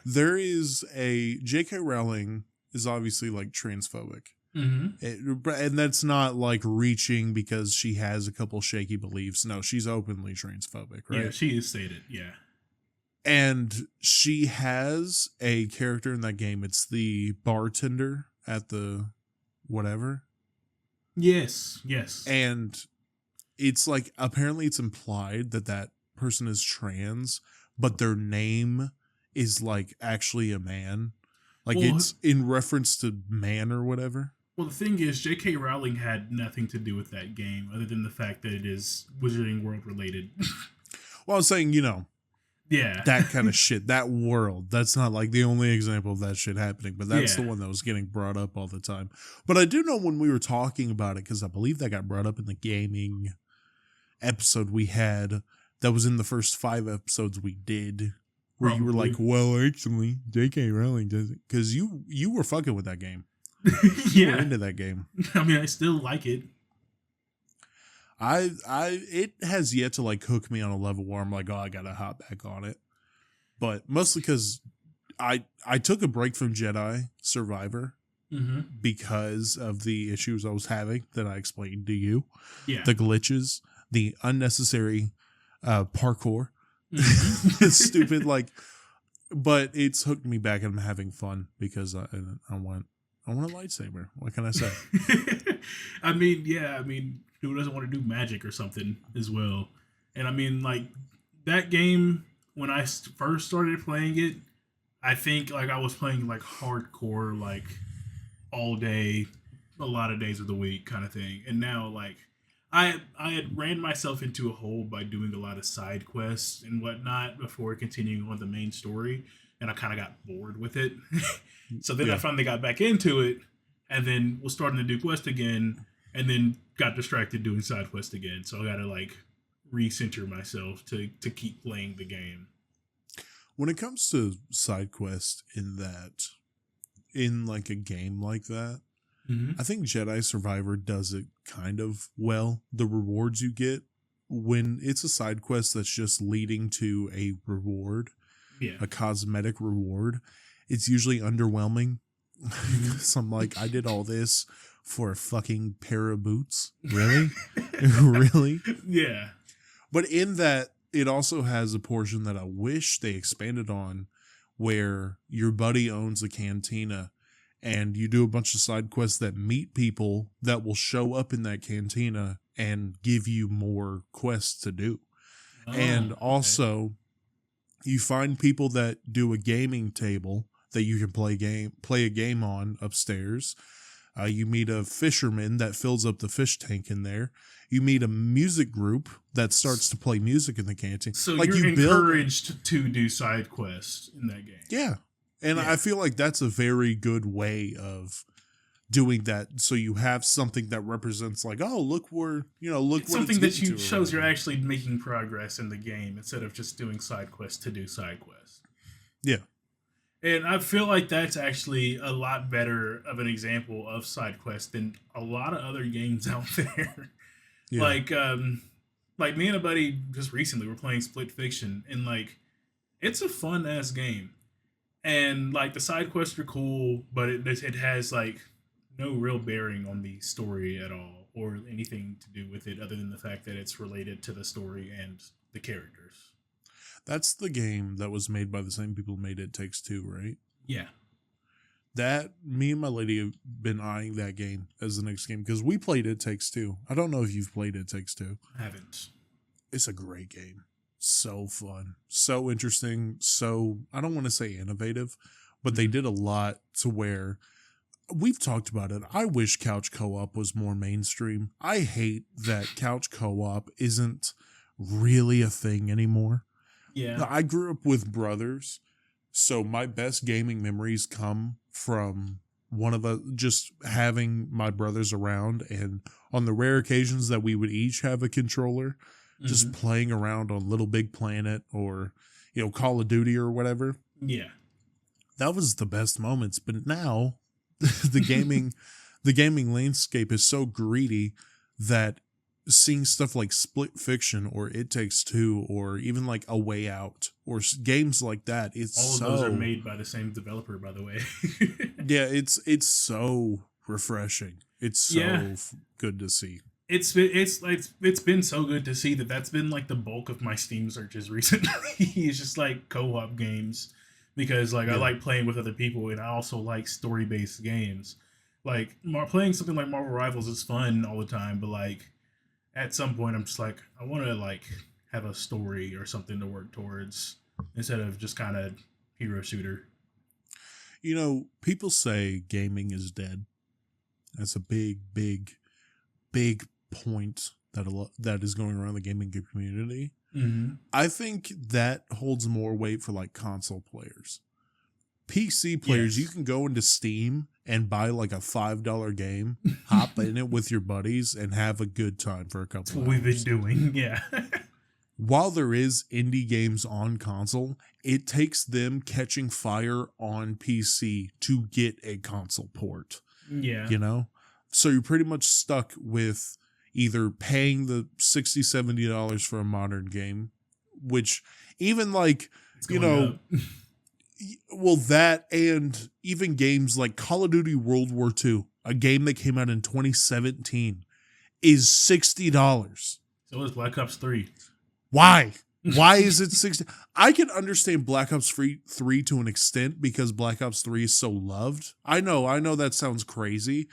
There is J.K. Rowling is obviously like transphobic. Mm-hmm. And that's not like reaching because she has a couple shaky beliefs. No, she's openly transphobic, Yeah, right? she is stated. Yeah. And she has a character in that game. It's the bartender at the whatever. Yes. Yes. And it's like apparently it's implied that that person is trans, but their name is like actually a man. Like Well, it's in reference to man or whatever. well, the thing is, J.K. Rowling had nothing to do with that game, other than the fact that it is Wizarding World related. Well, I was saying, Yeah. that kind of shit, that world. That's not like the only example of that shit happening, but that's the Yeah. one that was getting brought up all the time. But I do know when we were talking about it, because I believe that got brought up in the gaming episode we had that was in the first 5 episodes we did, where you were Probably. like, well, actually, J.K. Rowling does it. Because you were fucking with that game. You were Yeah. into that game. I mean, I still like it. It has yet to like hook me on a level where I'm like, oh, I gotta hop back on it. But mostly because I took a break from Jedi Survivor Mm-hmm. because of the issues I was having that I explained to you, Yeah. the glitches, the unnecessary parkour, Mhm. the stupid like. But it's hooked me back, and I'm having fun because I want a lightsaber. What can I say? I mean, yeah, I mean, who doesn't want to do magic or something as well? And I mean, like, that game, when I first started playing it, I think, like, I was playing, like, hardcore, like, all day, a lot of days of the week kind of thing. And now, like, I had ran myself into a hole by doing a lot of side quests and whatnot before continuing on the main story, and I kind of got bored with it. So then I Yeah. finally got back into it, and then was starting to do quest again, and then got distracted doing side quest again. So I got to like recenter myself to keep playing the game. When it comes to side quest in like a game like that, Mm-hmm. I think Jedi Survivor does it kind of well. The rewards you get when it's a side quest that's just leading to a reward, Yeah. a cosmetic reward, it's usually underwhelming. So I'm like, I did all this for a fucking pair of boots? Really? Really? Yeah. But in that, it also has a portion that I wish they expanded on where your buddy owns a cantina and you do a bunch of side quests that meet people that will show up in that cantina and give you more quests to do. Oh, And okay. also, you find people that do a gaming table that you can play a game on upstairs. You meet a fisherman that fills up the fish tank in there. You meet a music group that starts to play music in the canteen. So like you're you build, encouraged to do side quests in that game. yeah. And Yeah. I feel like that's a very good way of doing that. So you have something that represents like, oh, look where, look It's what something it's that you getting to or shows you're whatever. actually making progress in the game instead of just doing side quests to do side quests. Yeah. And I feel like that's actually a lot better of an example of side quests than a lot of other games out there. Yeah. Like me and a buddy just recently were playing Split Fiction, and like it's a fun ass game. And like the side quests are cool, but it has like no real bearing on the story at all or anything to do with it other than the fact that it's related to the story and the characters. That's the game that was made by the same people who made It Takes Two, right? Yeah. That me and my lady have been eyeing that game as the next game because we played It Takes Two. I don't know if you've played It Takes Two. I haven't. It's a great game. So fun, so interesting, so I don't want to say innovative, but they did a lot to where we've talked about it. I wish couch co-op was more mainstream. I hate that couch co-op isn't really a thing anymore. Yeah. I grew up with brothers, so my best gaming memories come from one of us just having my brothers around, and on the rare occasions that we would each have a controller, just playing around on Little Big Planet or Call of Duty or whatever. Yeah. That was the best moments. But now the gaming landscape is so greedy that seeing stuff like Split Fiction or It Takes Two or even like A Way Out or games like that, it's all of those are made by the same developer, by the way. yeah, it's so refreshing. It's Yeah, good to see. it's been so good to see that that's been like the bulk of my Steam searches recently. It's just like co-op games because like I Yeah. like playing with other people and I also like story-based games. Like playing something like Marvel Rivals is fun all the time, but like at some point I'm just like I want to like have a story or something to work towards instead of just kind of hero shooter. You know, people say gaming is dead. That's a big point that is going around the gaming community. Mm-hmm. I think that holds more weight for like console players. PC players, you Yes, can go into Steam and buy like a $5 game, hop in it with your buddies, and have a good time for a that's couple what we've been hours. doing. Yeah. While there is indie games on console, it takes them catching fire on PC to get a console port, Yeah. you know? So you're pretty much stuck with either paying the $60-$70 for a modern game, which even like, It's you going know, up. well, that and even games like Call of Duty World War II, a game that came out in 2017, is $60. So is Black Ops 3. Why? Why is it 60? I can understand Black Ops 3 to an extent because Black Ops 3 is so loved. I know that sounds crazy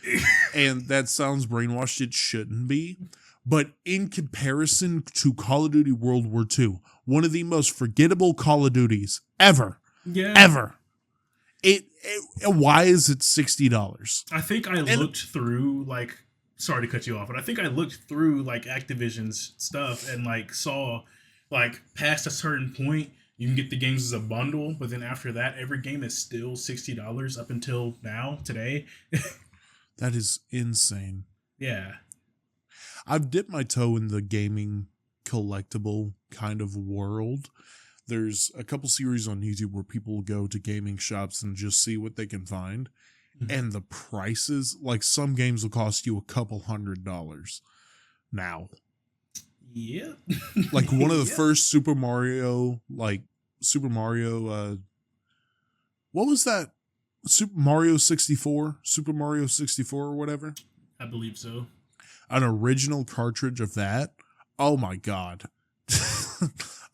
and that sounds brainwashed. It shouldn't be. But in comparison to Call of Duty World War II, one of the most forgettable Call of Duties ever, Yeah. ever. Why is it $60? I think I looked through like sorry to cut you off, but I think I looked through like Activision's stuff and like saw like past a certain point you can get the games as a bundle, but then after that every game is still $60 up until now today. That is insane. Yeah. I've dipped my toe in the gaming collectible kind of world. There's a couple series on YouTube where people go to gaming shops and just see what they can find. And the prices, like some games will cost you a couple $100 now. Yeah. Like one of the Yeah. first Super Mario, what was that? Super Mario 64 or whatever. I believe so. An original cartridge of that. Oh my God.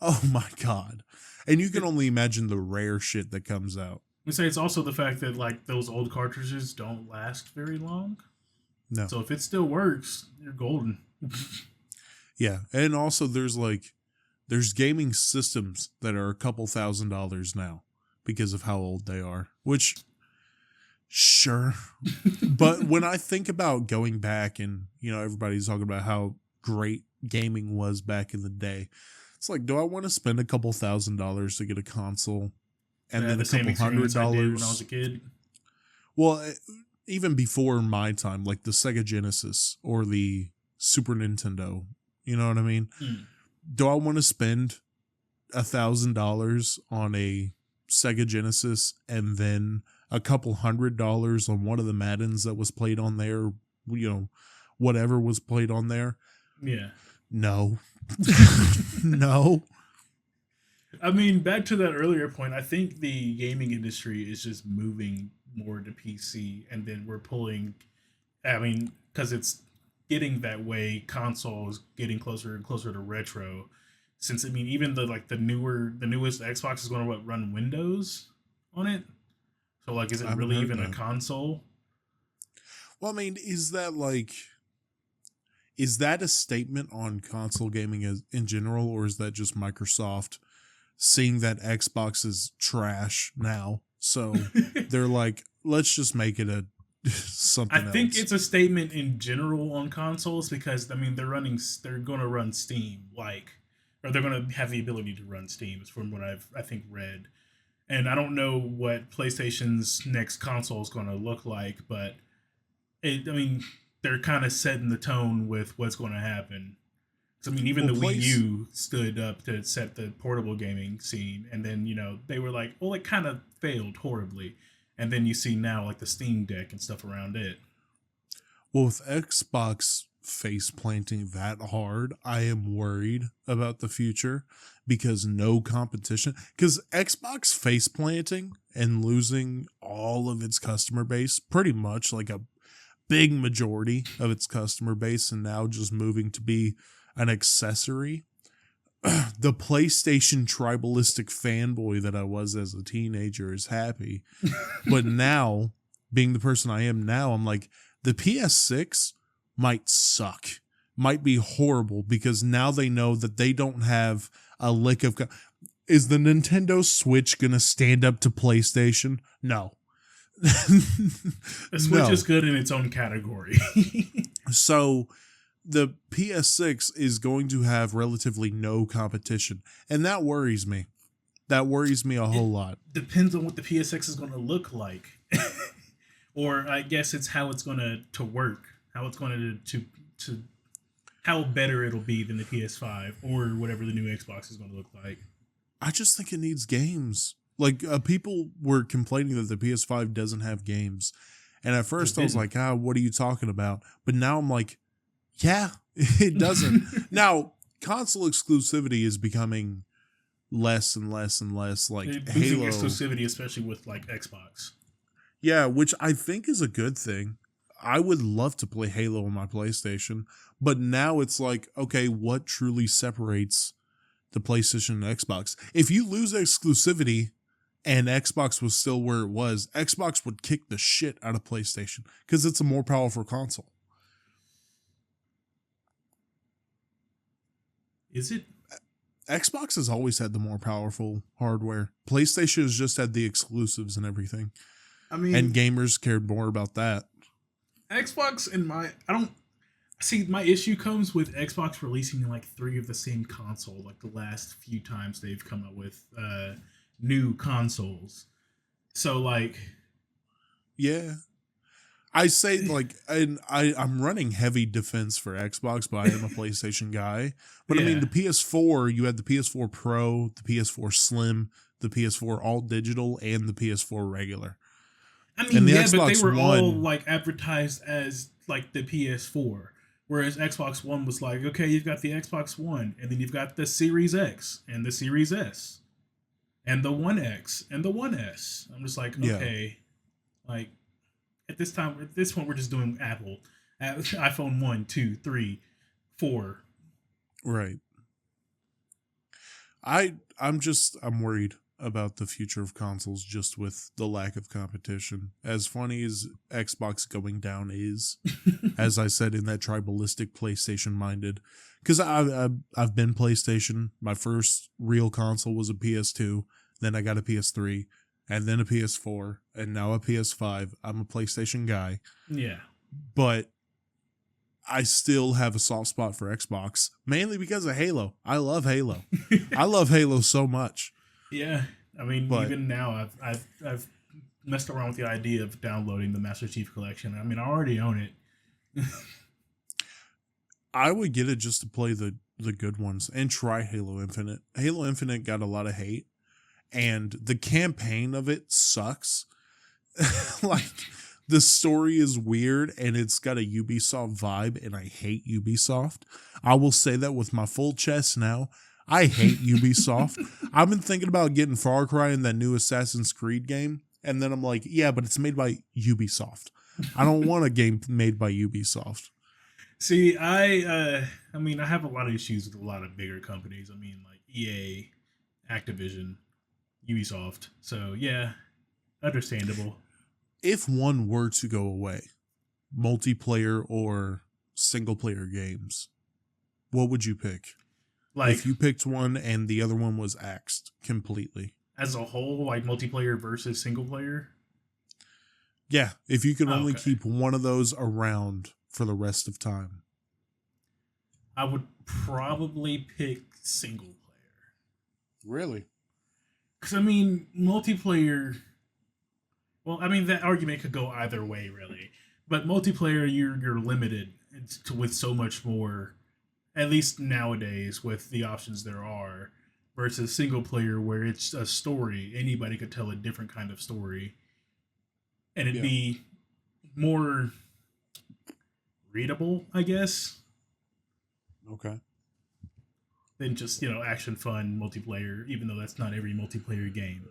Oh my God. And you can only imagine the rare shit that comes out. I say it's also the fact that like those old cartridges don't last very long. No. So if it still works, you're golden. Yeah. And also there's gaming systems that are a couple $1,000s now because of how old they are, which sure. But when I think about going back and, you know, everybody's talking about how great gaming was back in the day. It's like, do I want to spend a couple $1,000s to get a console and then The a same couple experience I did $100? when I was a kid. Well, even before my time, like the Sega Genesis or the Super Nintendo, you know what I mean? Do I want to spend $1,000 on a Sega Genesis and then a couple $100 on one of the Maddens that was played on there, you know, whatever was played on there? Yeah. No. No. I mean, back to that earlier point, I think the gaming industry is just moving more to PC, and then we're pulling. I mean, because it's getting that way, consoles getting closer and closer to retro. Since I mean, even the newest Xbox is going to run Windows on it. So like, is it really even a console? Well, I mean, is that a statement on console gaming in general, or is that just Microsoft seeing that Xbox is trash now? So they're like, let's just make it something else. I think it's a statement in general on consoles because I mean they're going to run Steam or they're going to have the ability to run Steam from what I think read. And I don't know what PlayStation's next console is going to look like, but I mean they're kind of setting the tone with what's going to happen. So, I mean, even the Wii U stood up to set the portable gaming scene, and then they were like, well, it kind of failed horribly, and then you see now like the Steam Deck and stuff around it. Well, with Xbox face planting that hard, I am worried about the future because no competition. Because Xbox face planting and losing all of its customer base, pretty much like a big majority of its customer base and now just moving to be an accessory. The PlayStation tribalistic fanboy that I was as a teenager is happy. But now, being the person I am now, I'm like, the PS6 might suck, might be horrible, because now they know that they don't have a lick of... Is the Nintendo Switch going to stand up to PlayStation? No. The Switch is good in its own category. So the PS6 is going to have relatively no competition, and that worries me. That worries me a whole lot. Depends on what the PS6 is going to look like. Or I guess it's how it's going to work, how it's going to how better it'll be than the PS5 or whatever the new Xbox is going to look like. I just think it needs games. Like, people were complaining that the PS5 doesn't have games. And at first I was like, what are you talking about? But now I'm like, yeah, it doesn't. Now, console exclusivity is becoming less and less and less. Like losing Halo exclusivity, especially with like Xbox. Yeah, which I think is a good thing. I would love to play Halo on my PlayStation. But now it's like, okay, what truly separates the PlayStation and Xbox? If you lose exclusivity and Xbox was still where it was, Xbox would kick the shit out of PlayStation because it's a more powerful console. Is it? Xbox has always had the more powerful hardware. PlayStation has just had the exclusives and everything. I mean, and gamers cared more about that. Xbox and I don't see, my issue comes with Xbox releasing like 3 of the same console, like the last few times they've come up with new consoles. So like, yeah, I say like, and I'm running heavy defense for Xbox, but I am a PlayStation guy. But yeah. I mean, the PS4, you had the PS4 Pro, the PS4 Slim, the PS4 All Digital, and the PS4 regular. I mean, yeah, Xbox but they were all like advertised as like the PS4, whereas Xbox One was like, okay, you've got the Xbox One, and then you've got the Series X and the Series S, and the One X and the One S. I'm just like, okay, like at this point, we're just doing Apple, iPhone 1, 2, 3, 4. Right. I'm worried about the future of consoles just with the lack of competition. As funny as Xbox going down is, as I said, in that tribalistic PlayStation minded, because I've been PlayStation. My first real console was a PS2, then I got a PS3, and then a PS4, and now a PS5. I'm a PlayStation guy. Yeah. But I still have a soft spot for Xbox, mainly because of Halo. I love Halo. I love Halo so much. Yeah, I mean, even now, I've messed around with the idea of downloading the Master Chief Collection. I mean, I already own it. I would get it just to play the good ones and try Halo Infinite. Halo Infinite got a lot of hate, and the campaign of it sucks. Like, the story is weird, and it's got a Ubisoft vibe, and I hate Ubisoft. I will say that with my full chest now. I hate Ubisoft. I've been thinking about getting Far Cry in that new Assassin's Creed game, and then I'm like, yeah, but it's made by Ubisoft. I don't want a game made by Ubisoft. See, I mean, I have a lot of issues with a lot of bigger companies. I mean, like EA, Activision, Ubisoft. So, yeah, understandable. If one were to go away, multiplayer or single-player games, what would you pick? Like, if you picked one and the other one was axed completely. As a whole, like multiplayer versus single player? Yeah, if you could only keep one of those around for the rest of time. I would probably pick single player. Really? Because, I mean, multiplayer... Well, I mean, that argument could go either way, really. But multiplayer, you're limited with so much more... At least nowadays, with the options there are, versus single player where it's a story. Anybody could tell a different kind of story. And it'd be more readable, I guess. Okay. Than just, action fun multiplayer, even though that's not every multiplayer game.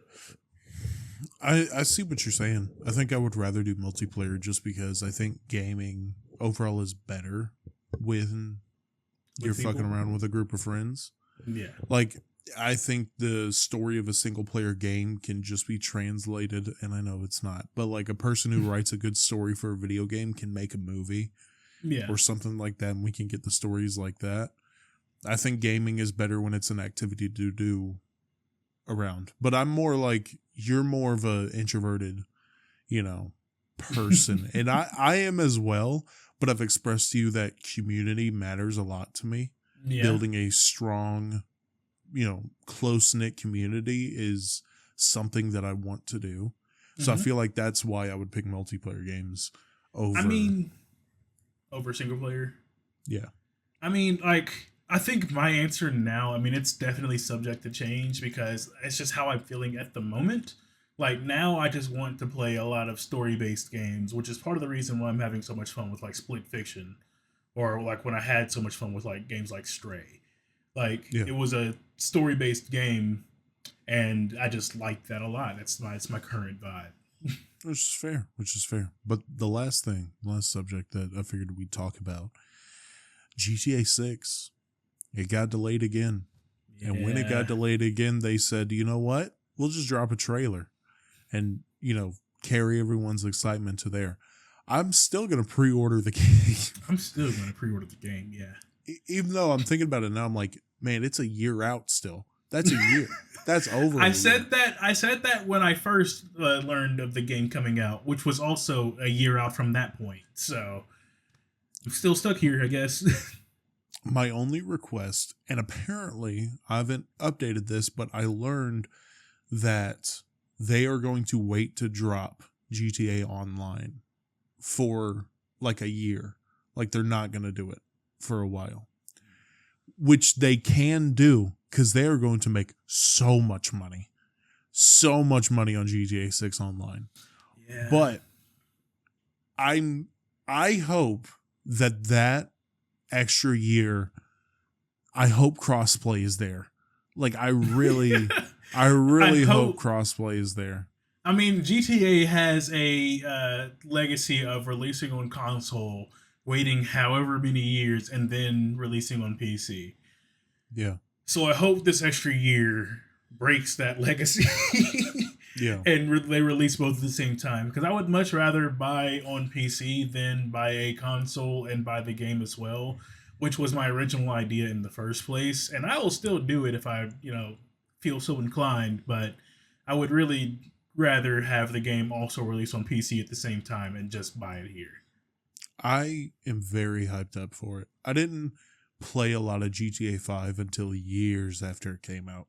I see what you're saying. I think I would rather do multiplayer just because I think gaming overall is better when you're With fucking people. around with a group of friends. Yeah. Like, I think the story of a single player game can just be translated, and I know it's not, but like a person who writes a good story for a video game can make a movie Yeah. or something like that, and we can get the stories like that. I think gaming is better when it's an activity to do around. But I'm more like, you're more of a introverted, you know, person. And I am as well, but I've expressed to you that community matters a lot to me. Yeah. Building a strong, close-knit community is something that I want to do. So I feel like that's why I would pick multiplayer games over. I mean, over single player. Yeah. I mean, like, I think my answer now, I mean, it's definitely subject to change because it's just how I'm feeling at the moment. Like, now I just want to play a lot of story based games, which is part of the reason why I'm having so much fun with, like, Split Fiction. Or, like, when I had so much fun with, like, games like Stray. Like, Yeah. it was a story based game, and I just like that a lot. It's my current vibe. Which is fair. But the last subject that I figured we'd talk about, GTA 6. It got delayed again. Yeah. And when it got delayed again, they said, you know what? We'll just drop a trailer and, carry everyone's excitement to there. I'm still going to pre-order the game. I'm still going to pre-order the game, yeah. Even though I'm thinking about it now, I'm like, man, it's a year out still. That's a year. That's over. I said that when I first learned of the game coming out, which was also a year out from that point. So I'm still stuck here, I guess. My only request, and apparently I haven't updated this, but I learned that they are going to wait to drop GTA Online for like a year. Like they're not going to do it for a while, which they can do because they are going to make so much money on GTA 6 Online. Yeah. But I hope that extra year, I hope crossplay is there. Like I really hope crossplay is there. I mean, GTA has a legacy of releasing on console, waiting however many years, and then releasing on PC. Yeah. So I hope this extra year breaks that legacy. Yeah. And they release both at the same time. Because I would much rather buy on PC than buy a console and buy the game as well, which was my original idea in the first place. And I will still do it if I, feel so inclined. But I would really rather have the game also released on PC at the same time and just buy it here. I am very hyped up for it. I didn't play a lot of GTA 5 until years after it came out.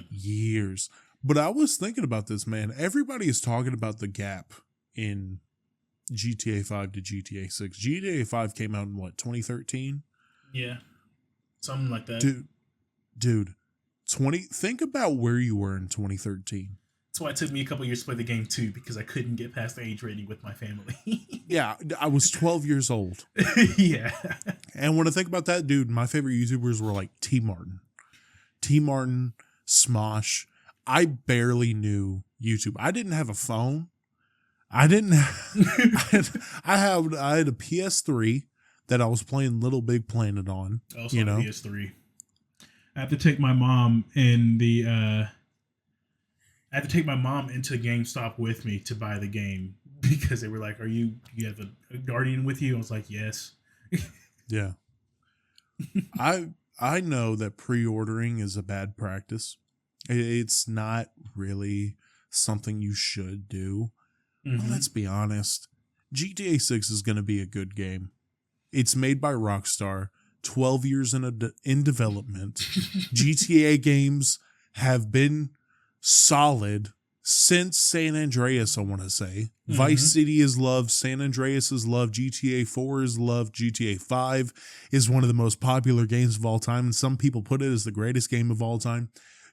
Years. But I was thinking about this, man. Everybody is talking about the gap in GTA 5 to GTA 6. GTA 5 came out in what, 2013? Yeah. Something like that. Dude, think about where you were in 2013. That's why it took me a couple years to play the game too, because I couldn't get past the age rating with my family. Yeah, I was 12 years old. Yeah. And when I think about that, dude, my favorite YouTubers were like T Martin, Smosh. I barely knew YouTube. I didn't have a phone. I had a PS3 that I was playing Little Big Planet on. Also on PS3. I have to take my mom I had to take my mom into GameStop with me to buy the game because they were like, you have a Guardian with you? I was like, yes. Yeah. I know that pre-ordering is a bad practice. It's not really something you should do. Mm-hmm. But let's be honest. GTA 6 is going to be a good game. It's made by Rockstar, 12 years in development. GTA games have been solid since San Andreas, I want to say. Mm-hmm. Vice City is loved, San Andreas is loved, GTA 4 is loved, GTA 5 is one of the most popular games of all time, and some people put it as the greatest game of all time.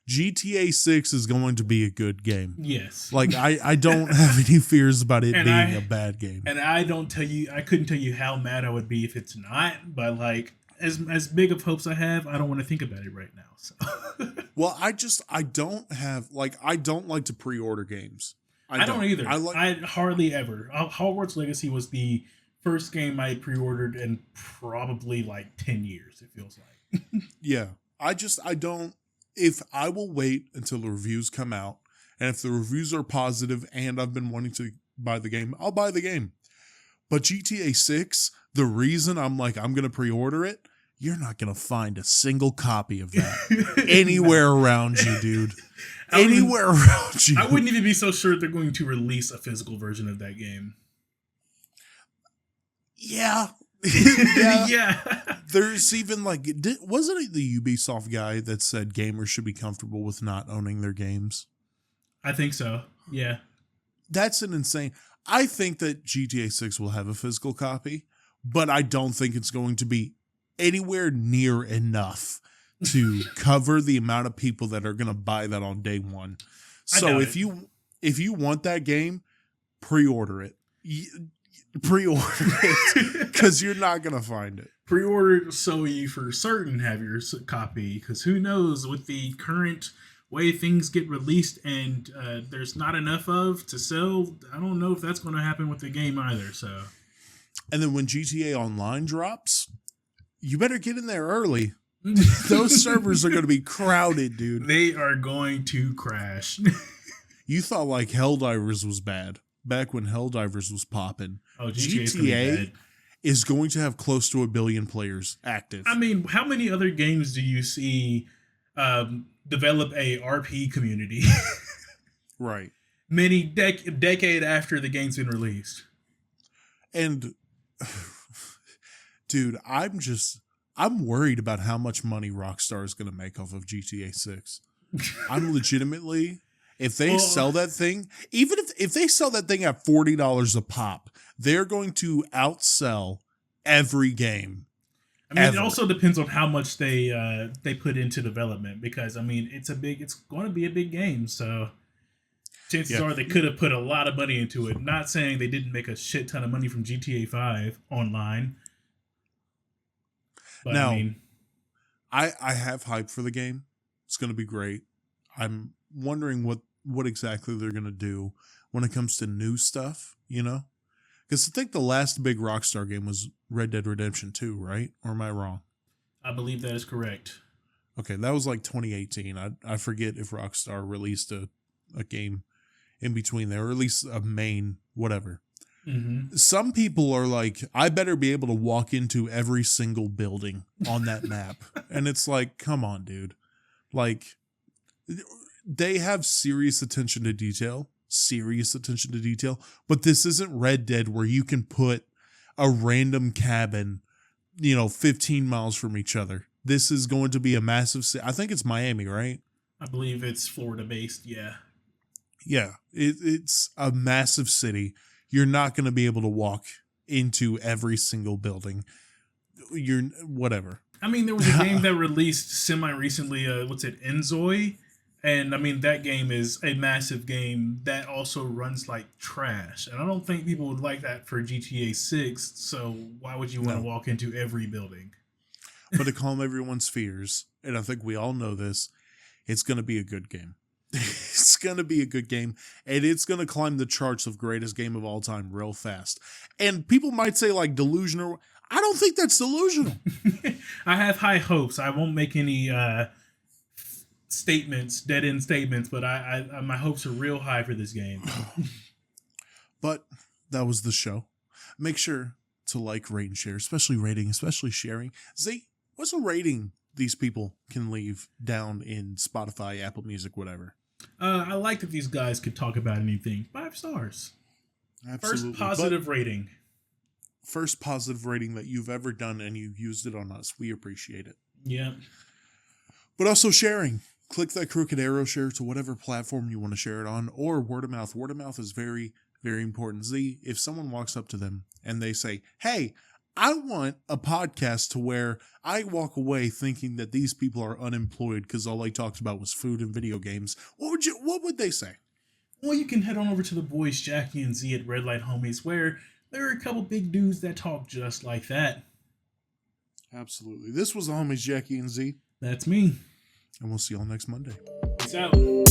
GTA 6 is going to be a good game. Yes. Like, I don't have any fears about it being a bad game. And I couldn't tell you how mad I would be if it's not, but like, as big of hopes I have, I don't want to think about it right now. So. Well, I don't have like I don't like to pre-order games. I don't either. I like I hardly ever. Hogwarts Legacy was the first game I pre-ordered in probably like 10 years, it feels like. yeah. I don't if I will wait until the reviews come out, and if the reviews are positive and I've been wanting to buy the game, I'll buy the game. But GTA 6, the reason I'm like I'm going to pre-order it, you're not going to find a single copy of that anywhere around you, dude. Anywhere around you. I wouldn't even be so sure they're going to release a physical version of that game. Yeah. Yeah. There's even like, wasn't it the Ubisoft guy that said gamers should be comfortable with not owning their games? I think so. Yeah. That's an insane. I think that GTA 6 will have a physical copy, but I don't think it's going to be anywhere near enough to cover the amount of people that are going to buy that on day one. So if you want that game, pre-order it. Pre-order it because you're not going to find it. Pre-order so you for certain have your copy, because who knows with the current way things get released and there's not enough of to sell. I don't know if that's going to happen with the game either. So, and then when GTA Online drops, you better get in there early. Those servers are going to be crowded, dude. They are going to crash. You thought like Helldivers was bad back when Helldivers was popping. Oh, GTA is going to have close to 1 billion players active. I mean, how many other games do you see develop a RP community? Right. Many decade after the game's been released. And dude, I'm worried about how much money Rockstar is going to make off of GTA 6. I'm legitimately, if they sell that thing, even if they sell that thing at $40 a pop, they're going to outsell every game. I mean, it also depends on how much they put into development, because I mean, it's going to be a big game, so chances are they could have put a lot of money into it. Not saying they didn't make a shit ton of money from GTA 5 online. But now, I mean, I have hype for the game. It's going to be great. I'm wondering what exactly they're going to do when it comes to new stuff, you know? Because I think the last big Rockstar game was Red Dead Redemption 2, right? Or am I wrong? I believe that is correct. Okay, that was like 2018. I forget if Rockstar released a game in between there, or at least a main whatever. Mm-hmm. Some people are like, I better be able to walk into every single building on that map. And it's like, come on, dude. Like, they have serious attention to detail, but this isn't Red Dead where you can put a random cabin, 15 miles from each other. This is going to be a massive city. I think it's Miami, right? I believe it's Florida based. Yeah. Yeah. It's a massive city. You're not going to be able to walk into every single building. You're whatever. I mean, there was a game that released semi-recently, Enzoi? And, I mean, that game is a massive game that also runs like trash. And I don't think people would like that for GTA 6, so why would you want to walk into every building? But to calm everyone's fears, and I think we all know this, it's going to be a good game. It's going to be a good game, and it's going to climb the charts of greatest game of all time real fast. And people might say, like, delusional. I don't think that's delusional. I have high hopes. I won't make any dead-end statements, but I my hopes are real high for this game. But that was the show. Make sure to like, rate, and share, especially sharing. Z, what's a rating these people can leave down in Spotify, Apple Music, whatever? I like that these guys could talk about anything. 5 stars. Absolutely. First positive rating. First positive rating that you've ever done, and you used it on us. We appreciate it. Yeah. But also sharing. Click that crooked arrow, share to whatever platform you want to share it on, or word of mouth. Word of mouth is very, very important. Z, if someone walks up to them and they say, hey, I want a podcast to where I walk away thinking that these people are unemployed because all they talked about was food and video games, what would they say? Well, you can head on over to the boys Jackie and Z at Red Light Homies, where there are a couple big dudes that talk just like that. Absolutely. This was the homies Jackie and Z. That's me. And we'll see y'all next Monday. Peace out.